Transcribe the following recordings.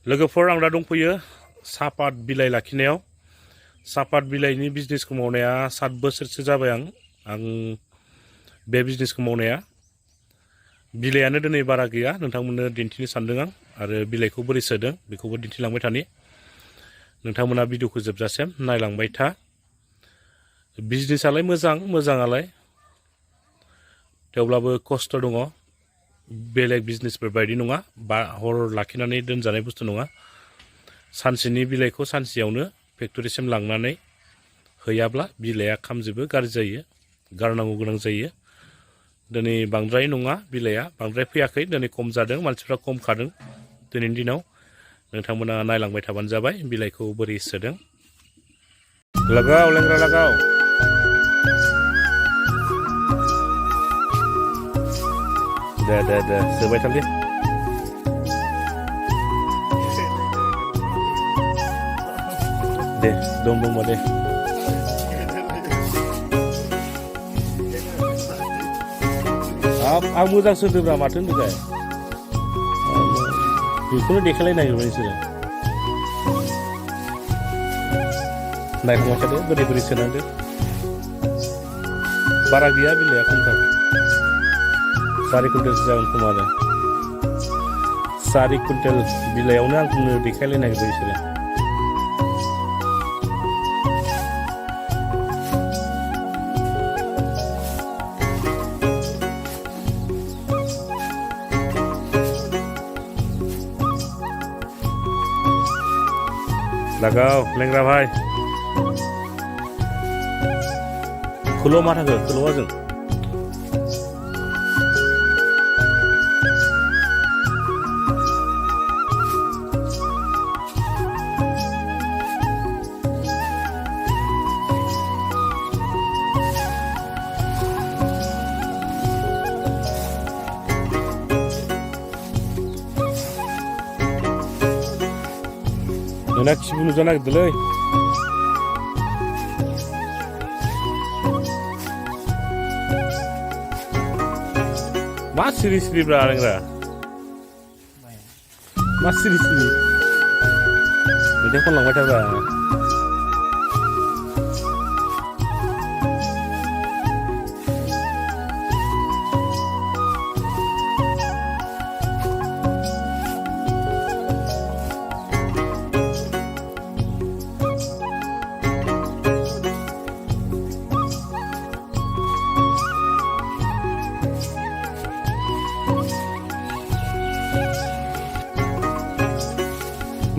लोगोफोर आं दा दंफैयो सापात बिलाइ लाखिनायाव सापात बिलाइनि बिजनेसखौ मावनाया 7 बोसोरसो जाबाय आं बे बिजनेसखौ मावनाया बिलाइयानो दिनै बारा गैया नोंथांमोननो दिन्थिनो सानदों आं आरो बिलाइखौ बोरै सोदों बेखौबो दिन्थिलांबाय थानि नोंथांमोना भिडिअखौ जोबजासिम नायलांबाय था बिजनेसआलाय मोजाङालाय थेवब्लाबो खस्थ' दङ बेलेग बिजनेसफोर बायदि नङा बा हर लाखिनानै दोनजानाय बुस्थु नङा सानसेनि बिलाइखौ सानसेयावनो फेक्टरिसिम लांनानै हैयाब्ला बिलाइया खामजोबो गाज्रि जायो गारनांगौ गोनां जायो दिनै बांद्राय नङा बिलाइया बांद्राय फैयाखै दिनै खम जादों मानसिफ्रा खम खादों दिनैनि दिनाव नोंथांमोना नायलांबाय थाबानो जाबाय बिलाइखौ बोरै सोदों लगाव लेंग्रा लगाव दे सोबाय थालि दे दंबा दे आं मोजां सोदोब्रा माथो होनदोंखाय बेखौनो देखायलाय नागिरबाय नोंसोरो नायखांबाय थादो बोरै सोनांदो बारा गैया बिलाइया खमथार 4 कुइन्टेलसो जागोन खोमा आरो 4 कुइन्टेल बिलाइयावनो आंनो देखायलाय नागिरबाय बिसोरो लगाव लेंग्रा भाई खुलो मा थाखो खुल'आ जों नोंना खिबु नुजानो नागिरदोंलै मा सिरि ब्रा लेंग्रा मा सिरि मेथाइ खनलांबाय थाब्रा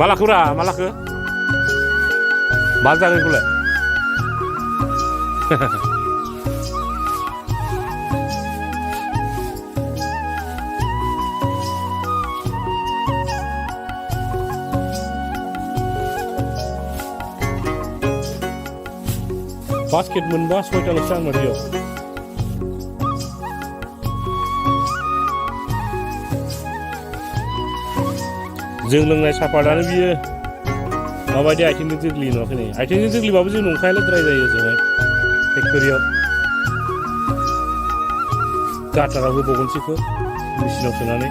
मालाखौरा मालाखो मा जागोन बेखौलाय बास्केट मोनबा 6टाल'सो आं मादियाव जों लोंनाय सापातानो बियो माबायदि आथिंजों जोग्लि नुवाखै नै आथिंजों जोग्लिबाबो जों नंखायालाय द्राय जायो ओजोंहाय फेक्टरियाव गाटाराव होबावगोनसैखौ मेचिनाव सोनानै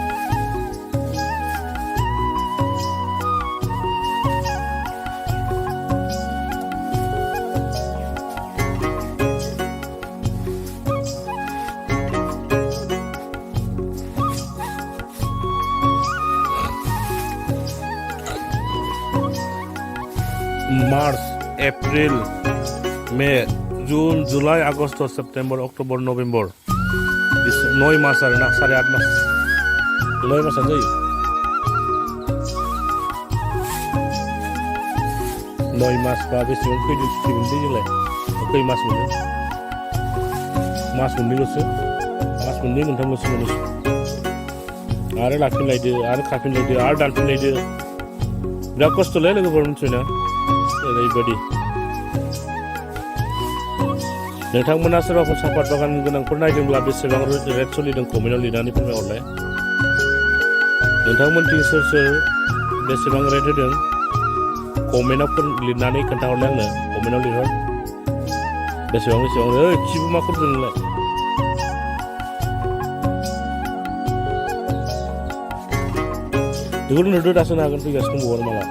मार्च एप्रिल मे जून जुलाई आगस्ट सेप्टेम्बर अक्ट'बर नभेम्बर 9 मास आरो ना 8.5 मास 9 मासानो जायो 9 मास बा बेसेबां खैदिन सुटि मोनदों जोंलाय खै मास मोनो मास मोननैल'सो मास मोननै मोनथामल'सो मोनो आरो लाफिनलायदो आरो खाफिनलायदो आरो दानफिनलायदो बिराद खस्थ'लै लोगोफोर मिथिबायना ओरैबायदि नोंथांमोना सोरबाफोर सापात बागान गोनांफोर नायदोंब्ला बेसेबां रेट सोलिदों कमेन्टआव लिरनानै फोरमायहरलाय नोंथांमोनथिं सोर बेसेबां रेट होदों कमेन्टआव लिरनानै खोन्थाहरलाय आंनो कमेन्टआव लिरहर बेसेबां ओइ खिबु मा खरदों नोंलाय बेखौनो नुदो दासो हागोन फैगासिनो दंबावो आरो माला